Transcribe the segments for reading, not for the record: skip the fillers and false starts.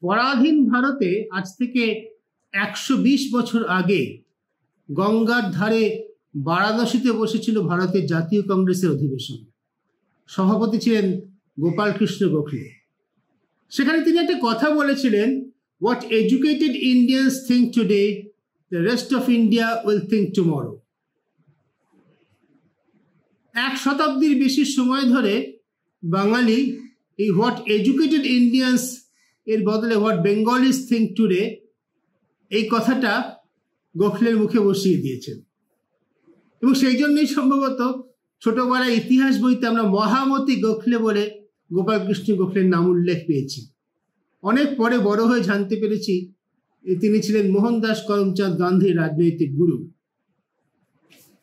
পরাধীন ভারতে আজ থেকে 120 বছর আগে গঙ্গার ধারে বারাণসীতে বসেছিল ভারতের জাতীয় কংগ্রেসের অধিবেশন। সভাপতি ছিলেন গোপাল কৃষ্ণ গোখলে। সেখানে তিনি একটা কথা বলেছিলেন, what educated Indians think today, the rest of India will think tomorrow. 1 শতাব্দীর বেশি সময় ধরে বাঙালি এই হোয়াট এডুকেটেড ইন্ডিয়ান্স এর বদলে হোয়াট বেঙ্গলিজ থিঙ্ক টুডে এই কথাটা গোখলের মুখে বসিয়ে দিয়েছেন। এবং সেই জন্যই সম্ভবত ছোটবেলায় ইতিহাস বইতে আমরা মহামতি গোখলে বলে গোপাল কৃষ্ণ গোখলের নাম উল্লেখ পেয়েছি। অনেক পরে বড় হয়ে জানতে পেরেছি তিনি ছিলেন মোহনদাস করমচাঁদ গান্ধীর রাজনৈতিক গুরু।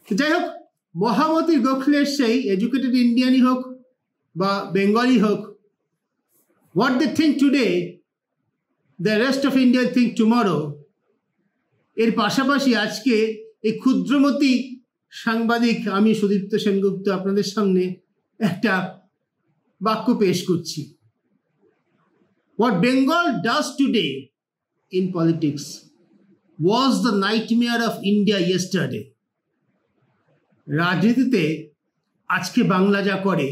যাই হোক, মহামতি গোখলের সেই এডুকেটেড ইন্ডিয়ানই হোক বা বেঙ্গলি হোক, what they think today, the rest of India think tomorrow, এর পাশাপাশি আজকে এই ক্ষুদ্রমতি সাংবাদিক আমি সুদীপ্ত সেনগুপ্ত আপনাদের সামনে একটা বাক্য পেশ করছি। What Bengal does today in politics was the nightmare of India yesterday. রাজনীতিতে আজকে বাংলা যা করে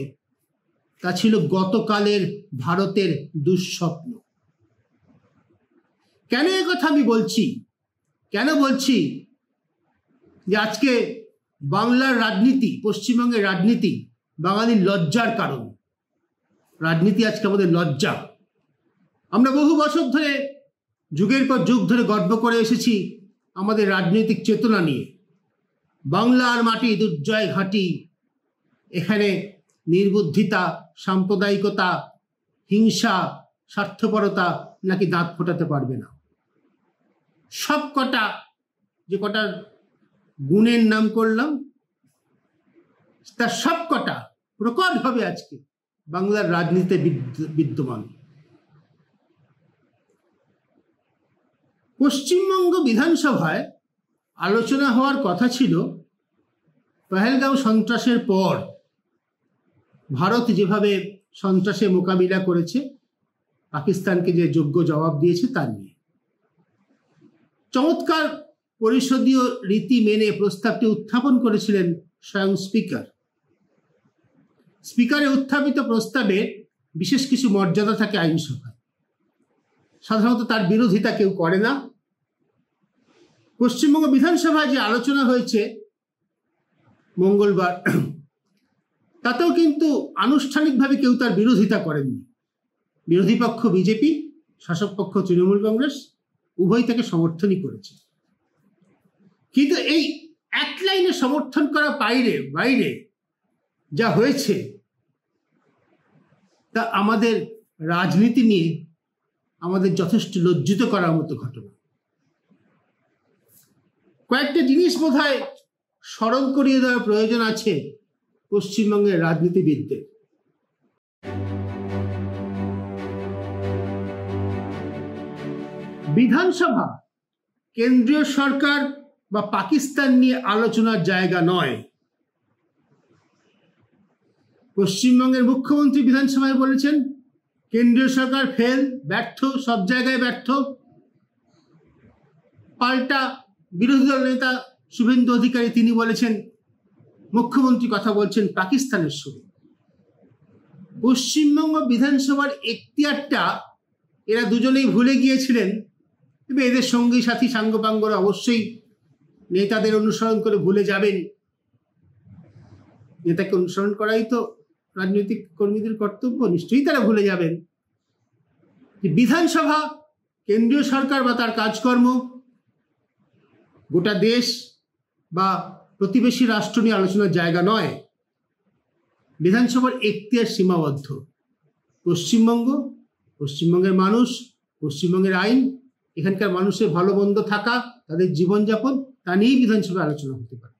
তা ছিল গতকালের ভারতের দুঃস্বপ্ন। কেন এ কথা আমি বলছি? কেন বলছি যে আজকে বাংলার রাজনীতি, পশ্চিমবঙ্গের রাজনীতি বাঙালির লজ্জার কারণ। রাজনীতি আজকে আমাদের লজ্জা। আমরা বহু বছর ধরে, যুগের পর যুগ ধরে গর্ব করে এসেছি আমাদের রাজনৈতিক চেতনা নিয়ে। বাংলার মাটি দুর্জয় ঘাঁটি, এখানে নির্বুদ্ধিতা, সাম্প্রদায়িকতা, হিংসা, স্বার্থপরতা নাকি দাঁত ফোটাতে পারবে না। সব কটা যে কটা গুণের নাম করলাম তার সব কটা প্রকটভাবে আজকে বাংলার রাজনীতিতে বিদ্যমান। পশ্চিমবঙ্গ বিধানসভায় আলোচনা হওয়ার কথা ছিল পহেলগাঁও সন্ত্রাসের পর ভারত যেভাবে সন্ত্রাসে মোকাবিলা করেছে, পাকিস্তানকে যে যোগ্য জবাব দিয়েছে তার নিয়ে। চমৎকার পরিষদীয় রীতি মেনে প্রস্তাবটি উত্থাপন করেছিলেন স্বয়ং স্পিকার। স্পিকারের উত্থাপিত প্রস্তাবে বিশেষ কিছু মর্যাদা থাকে আইনসভায়। সাধারণত তার বিরোধিতা কেউ করে না। পশ্চিমবঙ্গ বিধানসভায় যে আলোচনা হয়েছে মঙ্গলবার, তাতেও কিন্তু আনুষ্ঠানিকভাবে কেউ তার বিরোধিতা করেননি। বিরোধী পক্ষ বিজেপি, শাসক পক্ষ তৃণমূল কংগ্রেস উভয় তাকে সমর্থনই করেছে। কিন্তু এই এক লাইনে সমর্থন করা বাইরে যা হয়েছে তা আমাদের রাজনীতি নিয়ে আমাদের যথেষ্ট লজ্জিত করার মতো ঘটনা। কয়েকটা জিনিস বোধহয় স্মরণ করিয়ে দেওয়ার প্রয়োজন আছে পশ্চিমবঙ্গের রাজনীতিবিদদের। বিধানসভা কেন্দ্রীয় সরকার বা পাকিস্তান নিয়ে আলোচনার জায়গা নয়। পশ্চিমবঙ্গের মুখ্যমন্ত্রী বিধানসভায় বলেছেন কেন্দ্রীয় সরকার ফেল, ব্যর্থ, সব জায়গায় ব্যর্থ। পাল্টা বিরোধী দল নেতা শুভেন্দু অধিকারী তিনি বলেছেন, মুখ্যমন্ত্রী কথা বলছেন পাকিস্তানের সুরে। পশ্চিমবঙ্গ বিধানসভার এখতিয়ারটা এরা দুজনেই ভুলে গিয়েছিলেন। তবে এদের সঙ্গী সাথী সাঙ্গপাঙ্গরা অবশ্যই নেতাদের অনুসরণ করে ভুলে যাবেন। নেতাকে অনুসরণ করাই তো রাজনৈতিক কর্মীদের কর্তব্য, নিশ্চয়ই তারা ভুলে যাবেন যে বিধানসভা কেন্দ্রীয় সরকার বা তার কাজকর্ম, গোটা দেশ বা প্রতিবেশী রাষ্ট্র নিয়ে আলোচনার জায়গা নয়। বিধানসভার এখতিয়ার সীমাবদ্ধ। পশ্চিমবঙ্গের মানুষ, পশ্চিমবঙ্গের আইন, এখানকার মানুষের ভালো মন্দ থাকা, তাদের জীবনযাপন, তা নিয়েই বিধানসভায় আলোচনা হতে পারে।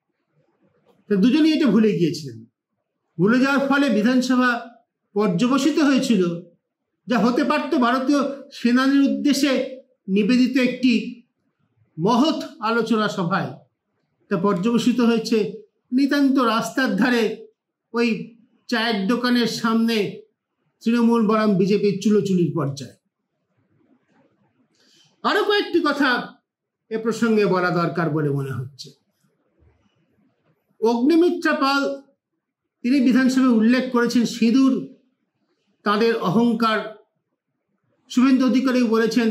তা দুজনেই এটা ভুলে গিয়েছিলেন। ভুলে যাওয়ার ফলে বিধানসভা পর্যবসিত হয়েছিল, যা হতে পারত ভারতীয় সেনানির উদ্দেশ্যে নিবেদিত একটি মহৎ আলোচনা সভায়। তা পর্যবসিত হয়েছে নিতান্ত রাস্তার ধারে ওই চায়ের দোকানের সামনে তৃণমূল বনাম বিজেপির চুলোচুলির পর্যায়ে। আরো কয়েকটি কথা এ প্রসঙ্গে বলা দরকার বলে মনে হচ্ছে। অগ্নিমিত্রা পাল তিনি বিধানসভায় উল্লেখ করেছেন সিঁদুর তাদের অহংকার। শুভেন্দু অধিকারী বলেছেন,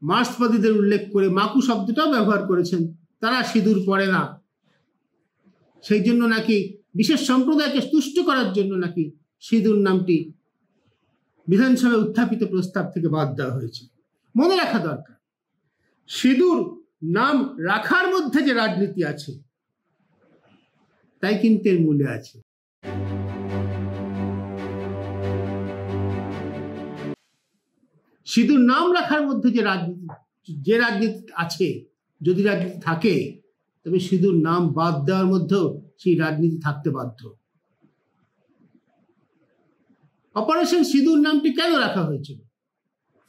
মার্ক্সবাদীদের উল্লেখ করে মাকু শব্দটাও ব্যবহার করেছেন, তারা সিঁদুর পরে না, সেই জন্য নাকি বিশেষ সম্প্রদায়কে তুষ্ট করার জন্য নাকি সিঁদুর নামটি বিধানসভায় উত্থাপিত প্রস্তাব থেকে বাদ দেওয়া হয়েছে। মনে রাখা দরকার, সিঁদুর নাম রাখার মধ্যে যে রাজনীতি আছে তাই কিন্তু এর মূলে আছে। সিঁদুর নাম রাখার মধ্যে যে রাজনীতি আছে, যদি রাজনীতি থাকে তবে সিঁদুর নাম বাদ দেওয়ার মধ্যেও সেই রাজনীতি থাকতে বাধ্য। অপারেশন সিঁদুর নামটি কেন রাখা হয়েছিল?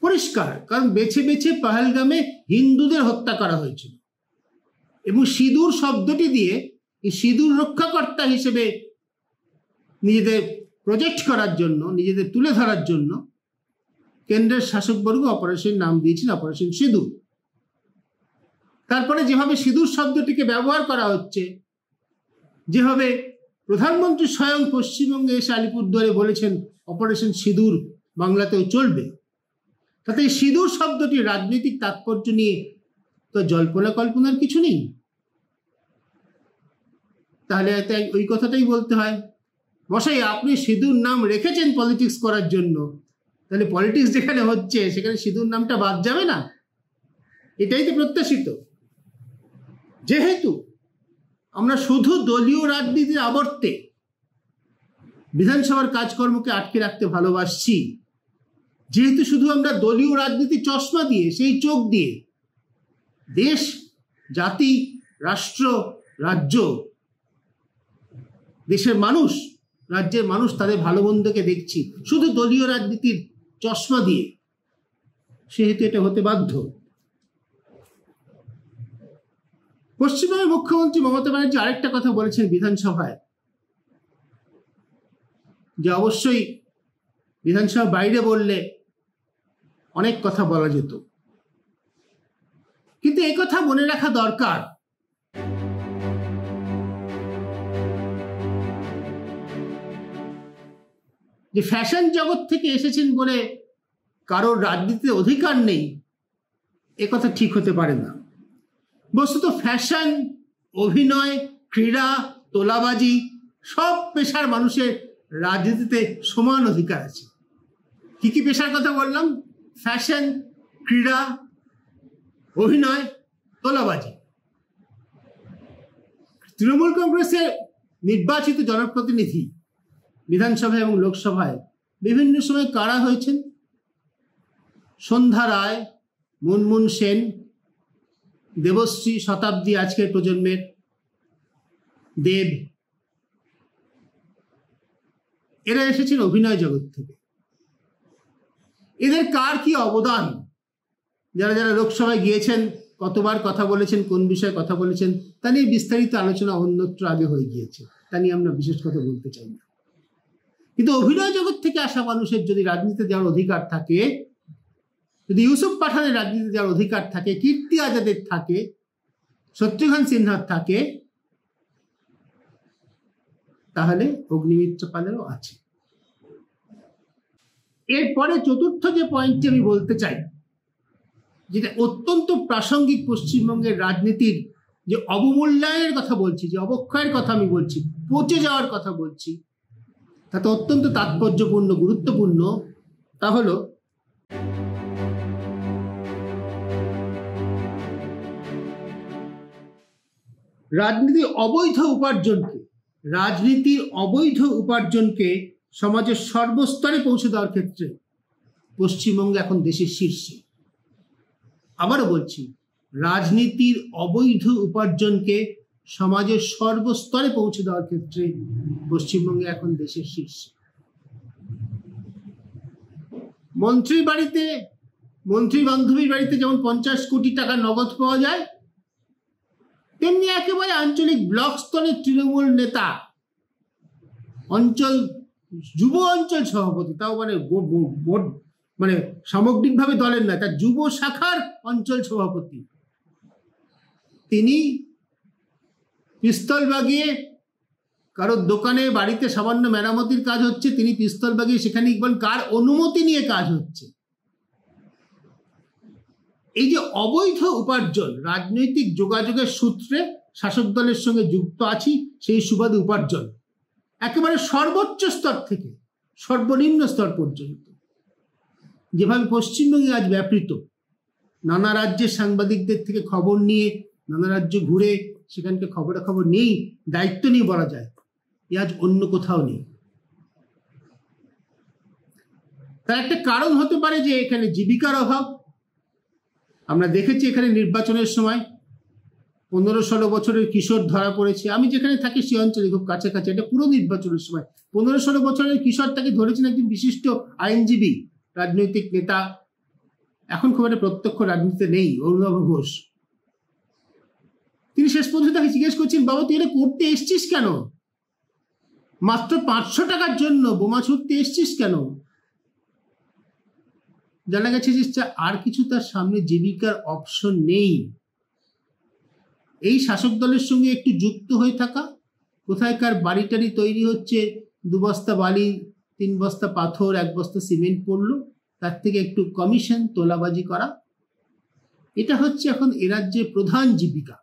পরিষ্কার, কারণ বেছে বেছে পহেলগামে হিন্দুদের হত্যা করা হয়েছিল এবং সিঁদুর শব্দটি দিয়ে এই সিঁদুর রক্ষাকর্তা হিসেবে নিজেদের প্রজেক্ট করার জন্য, নিজেদের তুলে ধরার জন্য কেন্দ্রের শাসকবর্গ অপারেশন নাম দিয়েছেন অপারেশন সিঁদুর। তারপরে যেভাবে সিঁদুর শব্দটিকে ব্যবহার করা হচ্ছে, যেভাবে প্রধানমন্ত্রী স্বয়ং পশ্চিমবঙ্গে এসে আলিপুরদুয়ারে বলেছেন অপারেশন সিঁদুর বাংলাতেও চলবে, তাতে সিঁদুর শব্দটির রাজনৈতিক তাৎপর্য নিয়ে তো জল্পনা কল্পনার কিছু নেই। তাহলে ওই কথাটাই বলতে হয়, মশাই আপনি সিঁদুর নাম রেখেছেন পলিটিক্স করার জন্য, তাহলে পলিটিক্স যেখানে হচ্ছে সেখানে সিঁদুর নামটা বাদ যাবে না? এটাই তো প্রত্যাশিত। যেহেতু আমরা শুধু দলীয় রাজনীতির আবর্তে বিধানসভার কাজকর্মকে আটকে রাখতে ভালোবাসছি, যেহেতু শুধু আমরা দলীয় রাজনীতি চশমা দিয়ে, সেই চোখ দিয়ে দেশ, জাতি, রাষ্ট্র, রাজ্য, দেশের মানুষ, রাজ্যের মানুষ তাদের ভালো মন্দকে দেখছি শুধু দলীয় রাজনীতির চশমা দিয়ে, সেহেতু এটা হতে বাধ্য। পশ্চিমবঙ্গের মুখ্যমন্ত্রী মমতা ব্যানার্জি আরেকটা কথা বলেছেন বিধানসভায়, যে অবশ্যই বিধানসভার বাইরে বললে অনেক কথা বলা যেত, কিন্তু এই কথা মনে রাখা দরকার যে ফ্যাশন জগৎ থেকে এসেছেন বলে কারোর রাজনীতিতে অধিকার নেই, এ কথা ঠিক হতে পারে না। বস্তুত ফ্যাশন, অভিনয়, ক্রীড়া, তোলাবাজি সব পেশার মানুষের রাজনীতিতে সমান অধিকার আছে। কি কি পেশার কথা বললাম? ফ্যাশন, ক্রীড়া, অভিনয়, তোলাবাজি। তৃণমূল কংগ্রেসের নির্বাচিত জনপ্রতিনিধি বিধানসভায় এবং লোকসভায় বিভিন্ন সময় কারা হয়েছেন? সন্ধ্যা রায়, মুনমুন সেন, দেবশ্রী, শতাব্দী, আজকের প্রজন্মের দেব, এরা এসেছেন অভিনয় জগৎ থেকে। এদের কার কি অবদান, যারা যারা লোকসভায় গিয়েছেন, কতবার কথা বলেছেন, কোন বিষয়ে কথা বলেছেন, তা নিয়ে বিস্তারিত আলোচনা অন্যত্র আগে হয়ে গিয়েছে, তা নিয়ে আমরা বিশেষ কথা বলতে চাই না। কিন্তু অভিনয় জগৎ থেকে আসা মানুষের যদি রাজনীতিতে যাওয়ার অধিকার থাকে, যদি ইউসুফ পাঠানের রাজনীতিতে যাওয়ার অধিকার থাকে, কীর্তি আজাদের থাকে, শত্রুঘ্ন সিনহার থাকে, তাহলে অগ্নিমিত্রা পালেরও আছে। এরপরে চতুর্থ যে পয়েন্টটি আমি বলতে চাই, যেটা অত্যন্ত প্রাসঙ্গিক পশ্চিমবঙ্গের রাজনীতির যে অবমূল্যায়নের কথা বলছি, যে অবক্ষয়ের কথা আমি বলছি, পচে যাওয়ার কথা বলছি, তাতে অত্যন্ত তাৎপর্যপূর্ণ, গুরুত্বপূর্ণ, তা হলো রাজনীতির অবৈধ উপার্জনকে সমাজের সর্বস্তরে পৌঁছে দেওয়ার ক্ষেত্রে পশ্চিমবঙ্গ এখন দেশের শীর্ষে। আবারও বলছি, রাজনীতির অবৈধ উপার্জনকে সমাজের সর্বস্তরে পৌঁছে দেওয়ার ক্ষেত্রে পশ্চিমবঙ্গে এখন দেশের শীর্ষে। মন্ত্রী বান্ধবীর বাড়িতে যেমন 50 কোটি টাকা নগদ পাওয়া যায়, তেমনি একেবারে আঞ্চলিক ব্লক স্তরের তৃণমূল নেতা, যুব অঞ্চল সভাপতি, তাও মানে মানে সামগ্রিকভাবে দলের না, তার যুব শাখার অঞ্চল সভাপতি, তিনি পিস্তল বাগিয়ে কারোর দোকানে বাড়িতে সামান্য মেরামতির কাজ হচ্ছে, তিনি পিস্তল বাগিয়ে সেখানে বলেন কার অনুমতি নিয়ে কাজ হচ্ছে। এই যে অবৈধ উপার্জন, রাজনৈতিক যোগাযোগের সূত্রে শাসক দলের সঙ্গে যুক্ত আছি, সেই সুবাদে উপার্জন একেবারে সর্বোচ্চ স্তর থেকে সর্বনিম্ন স্তর পর্যন্ত যেভাবে পশ্চিমবঙ্গে আজ ব্যাপৃত, নানা রাজ্যের সাংবাদিকদের থেকে খবর নিয়ে, নানা রাজ্য ঘুরে সেখানকে খবরাখবর নেই, দায়িত্ব নিয়ে বলা যায়, এ আজ অন্য কোথাও নেই। তার একটা কারণ হতে পারে যে এখানে জীবিকার অভাব। আমরা দেখেছি এখানে নির্বাচনের সময় 15-16 বছরের কিশোর ধরা পড়েছে। আমি যেখানে থাকি সে অঞ্চলে খুব কাছাকাছি, এটা পুরো নির্বাচনের সময় 15-16 বছরের কিশোর, তাকে ধরেছেন একজন বিশিষ্ট আইনজীবী, রাজনৈতিক নেতা, এখন খুব একটা প্রত্যক্ষ রাজনীতিতে নেই, অরুণাভ ঘোষ। তিনি শেষ পর্যন্ত তাকে জিজ্ঞেস করছেন, বাবা তুই এটা করতে এসছিস কেন? মাত্র 500 টাকার জন্য বোমা ছুটতে এসছিস কেন? জানা গেছে যে আর কিছু তার সামনে জীবিকার অপশন নেই। এই শাসক দলের সঙ্গে একটু যুক্ত হয়ে থাকা, কোথায়কার বাড়িটারি তৈরি হচ্ছে, 2 বস্তা বালি, 3 বস্তা পাথর, 1 বস্তা সিমেন্ট পড়লো, তার থেকে একটু কমিশন তোলাবাজি করা, এটা হচ্ছে এখন এ রাজ্যের প্রধান জীবিকা।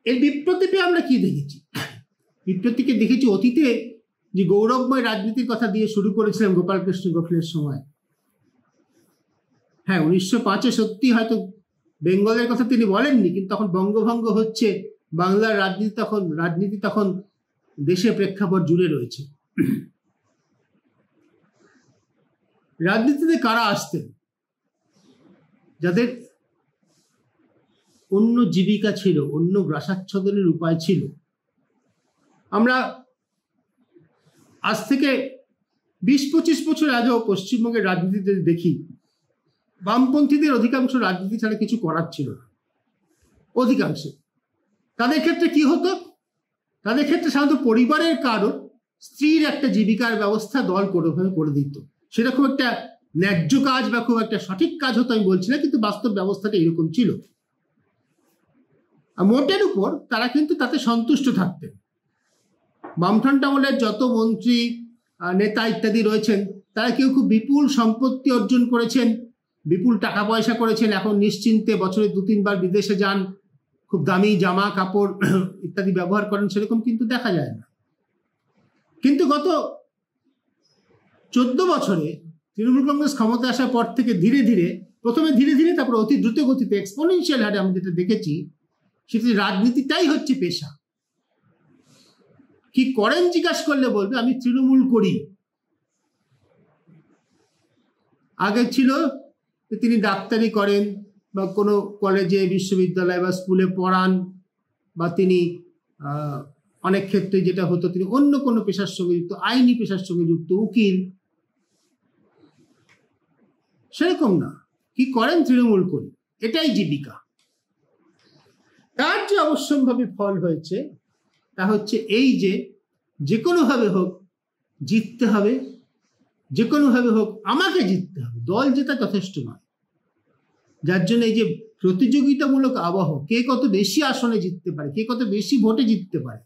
এর বিপ্রতীপে আমরা কি দেখেছি? বিপ্রতীকে দেখেছি অতীতে যে গৌরবময় রাজনীতির কথা দিয়ে শুরু করেছিলাম গোপালকৃষ্ণ গোখলের সময়। হ্যাঁ, 1905-এ সত্যি হয়তো বেঙ্গলের কথা তিনি বলেননি, কিন্তু তখন বঙ্গভঙ্গ হচ্ছে, বাংলার রাজনীতি তখন দেশের প্রেক্ষাপট জুড়ে রয়েছে। রাজনীতিতে কারা আসতেন? যাদের অন্য জীবিকা ছিল, অন্য গ্রাসাচ্ছাদনের উপায় ছিল। আমরা আজ থেকে 20-25 বছর আগেও পশ্চিমবঙ্গের রাজনীতিতে দেখি বামপন্থীদের অধিকাংশ রাজনীতি ছাড়া কিছু করার ছিল না, অধিকাংশ। তাদের ক্ষেত্রে কি হতো? তাদের ক্ষেত্রে সাধারণত পরিবারের কারো স্ত্রীর একটা জীবিকার ব্যবস্থা দল করে দিত। সেটা খুব একটা ন্যায্য কাজ বা খুব একটা সঠিক কাজ হতো আমি বলছি না, কিন্তু বাস্তব ব্যবস্থাটা এরকম ছিল। আর মোটের উপর তারা কিন্তু তাতে সন্তুষ্ট থাকতেন। বামফ্রন্ট আমলের যত মন্ত্রী, নেতা ইত্যাদি রয়েছেন, তারা কেউ খুব বিপুল সম্পত্তি অর্জন করেছেন, বিপুল টাকা পয়সা করেছেন, এখন নিশ্চিন্তে বছরে 2-3 বার বিদেশে যান, খুব দামি জামা কাপড় ইত্যাদি ব্যবহার করেন, সেরকম কিন্তু দেখা যায় না। কিন্তু গত 14 বছরে তৃণমূল কংগ্রেস ক্ষমতা আসার পর থেকে প্রথমে ধীরে ধীরে তারপর অতি দ্রুত গতিতে এক্সপোনেনশিয়াল হারে আমরা যেটা দেখেছি, সেটি রাজনীতিটাই হচ্ছে পেশা। কি করেন জিজ্ঞাসা করলে বলবে আমি তৃণমূল করি। আগে ছিল তিনি ডাক্তারি করেন বা কোনো কলেজে, বিশ্ববিদ্যালয় বা স্কুলে পড়ান, বা তিনি অনেক ক্ষেত্রে যেটা হতো তিনি অন্য কোনো পেশার সঙ্গে যুক্ত, আইনি পেশার সঙ্গে যুক্ত, উকিল। সেরকম না, কি করেন তৃণমূল করি, এটাই জীবিকা। তার যে অবশ্যম্ভাবী ফল হয়েছে তা হচ্ছে এই যে কোনোভাবে হোক জিততে হবে, যে কোনোভাবে হোক আমাকে জিততে হবে, দল জেতা যথেষ্ট নয়। যার জন্য এই যে প্রতিযোগিতামূলক আবহ, কে কত বেশি আসনে জিততে পারে, কে কত বেশি ভোটে জিততে পারে।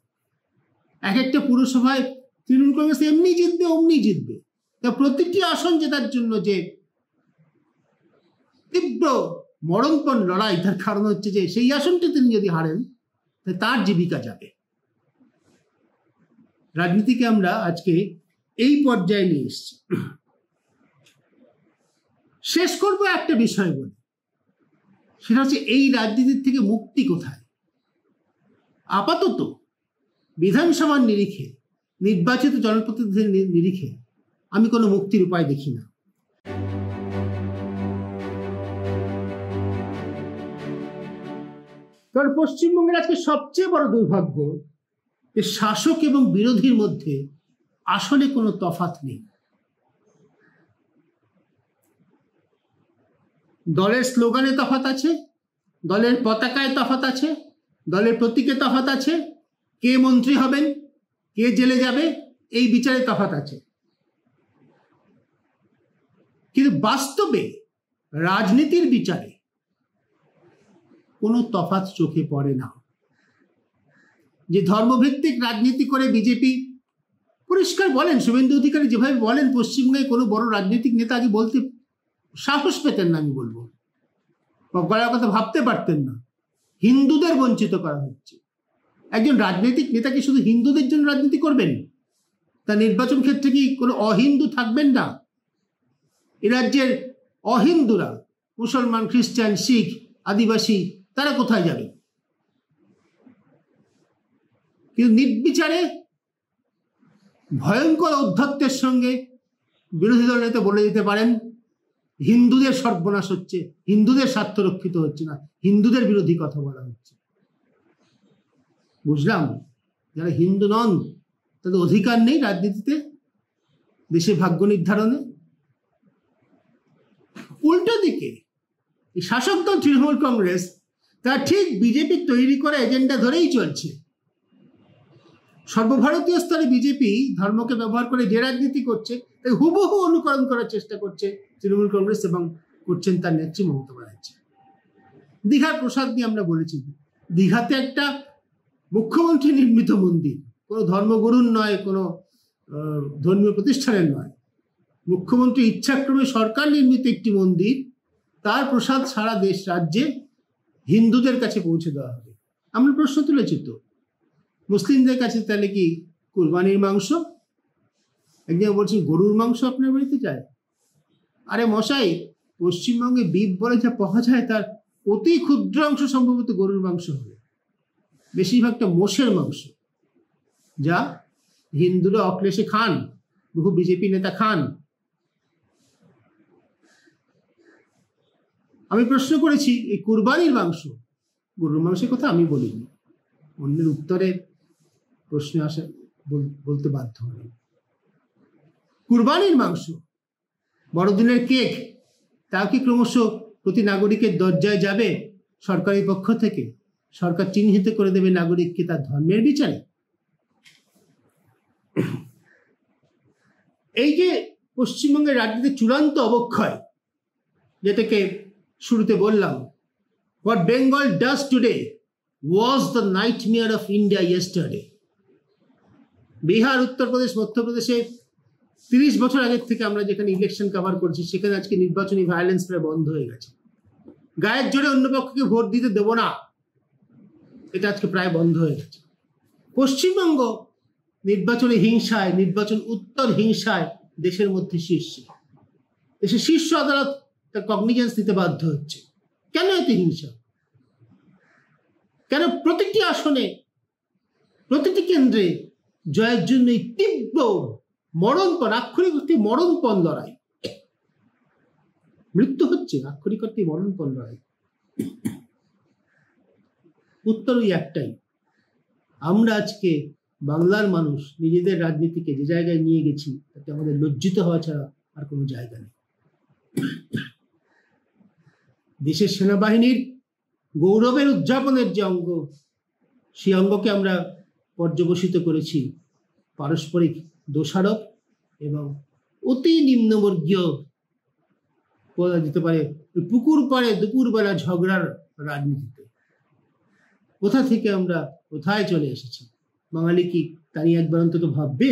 এক একটা পুরসভায় তৃণমূল কংগ্রেস এমনি জিতবে, অমনি জিতবে। তা প্রতিটি আসন জেতার জন্য যে তীব্র মরণপণ লড়াই, তার কারণ হচ্ছে যে সেই আসনটি তিনি যদি হারেন তার জীবিকা যাবে। রাজনীতিকে আমরা আজকে এই পর্যায়ে নিয়ে এসেছি। শেষ করবো একটা বিষয় বলে, সেটা হচ্ছে এই রাজনীতির থেকে মুক্তি কোথায়। আপাতত বিধানসভার নিরিখে, নির্বাচিত জনপ্রতিনিধিদের নিরিখে আমি কোনো মুক্তির উপায় দেখি না। কারণ পশ্চিমবঙ্গের আজকে সবচেয়ে বড় দুর্ভাগ্য যে শাসক এবং বিরোধীর মধ্যে আসলে কোনো তফাৎ নেই। দলের স্লোগানে তফাৎ আছে, দলের পতাকায় তফাৎ আছে, দলের প্রতীকে তফাৎ আছে, কে মন্ত্রী হবেন, কে জেলে যাবে, এই বিচারে তফাৎ আছে, কিন্তু বাস্তবে রাজনীতির বিচারে কোনো তফাৎ চোখে পড়ে না। যে ধর্মভিত্তিক রাজনীতি করে বিজেপি, পরিষ্কার বলেন, শুভেন্দু অধিকারী যেভাবে বলেন, পশ্চিমবঙ্গে কোনো বড় রাজনৈতিক নেতা আগে বলতে সাহস পেতেন না, আমি বলবো গলার কথা ভাবতে পারতেন না। হিন্দুদের বঞ্চিত করা হচ্ছে। একজন রাজনৈতিক নেতা কি শুধু হিন্দুদের জন্য রাজনীতি করবেন? তার নির্বাচন ক্ষেত্রে কি কোনো অহিন্দু থাকবেন না? এ রাজ্যের অহিন্দুরা, মুসলমান, খ্রিস্টান, শিখ, আদিবাসী, তারা কোথায় যাবে? কিন্তু নির্বিচারে ভয়ঙ্কর ঔদ্ধত্যের সঙ্গে বিরোধী দল নেতা বলে দিতে পারেন হিন্দুদের সর্বনাশ হচ্ছে, হিন্দুদের স্বার্থ রক্ষিত হচ্ছে না, হিন্দুদের বিরোধী কথা বলা হচ্ছে। বুঝলাম, যারা হিন্দু নন তাদের অধিকার নেই রাজনীতিতে, দেশের ভাগ্য নির্ধারণে। উল্টো দিকে শাসক দল তৃণমূল কংগ্রেস তারা ঠিক বিজেপির তৈরি করা এজেন্ডা ধরেই চলছে। সর্বভারতীয় স্তরে বিজেপি ধর্মকে ব্যবহার করে যে রাজনীতি করছে তাই হুবহু অনুকরণ করার চেষ্টা করছে তৃণমূল কংগ্রেস, এবং করছেন তার নেত্রী মমতা ব্যানার্জি। দীঘার প্রসাদ নিয়ে আমরা বলেছি, দীঘাতে একটা মুখ্যমন্ত্রী নির্মিত মন্দির, কোনো ধর্মগুরুর নয়, কোনো ধর্মীয় প্রতিষ্ঠানের নয়, মুখ্যমন্ত্রী ইচ্ছাক্রমে সরকার নির্মিত একটি মন্দির, তার প্রসাদ সারা দেশ রাজ্যে হিন্দুদের কাছে পৌঁছে দেওয়া হবে। আমরা প্রশ্ন তুলেছি তো, মুসলিমদের কাছে তাহলে কি কুরবানির মাংস? একজন বলছেন গরুর মাংস আপনার বাড়িতে যায়। আরে মশাই, পশ্চিমবঙ্গে বিপ বলে যা পাওয়া যায় তার অতি ক্ষুদ্র অংশ সম্ভবত গরুর মাংস হবে, বেশিরভাগটা মোষের মাংস, যা হিন্দুরা অক্লেশে খান, বহু বিজেপি নেতা খান। আমি প্রশ্ন করেছি এই কুরবানির মাংস, গরুর মাংসের কথা আমি বলিনি, অন্যের উত্তরে প্রশ্নে আসা বলতে বাধ্য হলাম। কুরবানির মাংস, বড়দিনের কেক, তাও কি ক্রমশ প্রতি নাগরিকের দরজায় যাবে সরকারি পক্ষ থেকে? সরকার চিহ্নিত করে দেবে নাগরিককে তার ধর্মের বিচারে? এই যে পশ্চিমবঙ্গের রাজনীতির চূড়ান্ত অবক্ষয়, যেটাকে শুরুতে বললাম, what Bengal does today was the nightmare of India yesterday. Bihar, Uttar Pradesh, মধ্যপ্রদেশে 30 বছর আগের থেকে আমরা যেখানে ইলেকশন কভার করছি সেখানে আজকে নির্বাচনী ভায়োলেন্স প্রায় বন্ধ হয়ে গেছে। গায়ের জোরে অন্য পক্ষকে ভোট দিতে দেব না, এটা আজকে প্রায় বন্ধ হয়ে গেছে। পশ্চিমবঙ্গ নির্বাচনী হিংসায়, নির্বাচন উত্তর হিংসায় দেশের মধ্যে শীর্ষে। দেশের শীর্ষ আদালত তার কগনিজেন্স দিতে বাধ্য হচ্ছে। কেন এত হিংসা? কেন প্রতিটি আসনে, প্রতিটি কেন্দ্রে জয়ের জন্য এই তীব্র মরণপণ, আক্ষরিক অর্থে মরণপণ লড়াই? মৃত্যু হচ্ছে, আক্ষরিক অর্থে মরণপণ লড়াই। উত্তর ওই একটাই, আমরা আজকে বাংলার মানুষ নিজেদের রাজনীতিকে যে জায়গায় নিয়ে গেছি তাতে আমাদের লজ্জিত হওয়া ছাড়া আর কোনো জায়গা নেই। দেশের সেনাবাহিনীর গৌরবের উদযাপনের যে অঙ্গ, সেই অঙ্গকে আমরা পর্যবসিত করেছি পারস্পরিক দোষারোপ এবং অতি নিম্নবর্গীয়, বলা যেতে পারে পুকুর পাড়ে দুপুরবেলা ঝগড়ার রাজনীতিতে। কোথা থেকে আমরা কোথায় চলে এসেছি? বাঙালি কি তা নিয়ে একবার অন্তত ভাববে?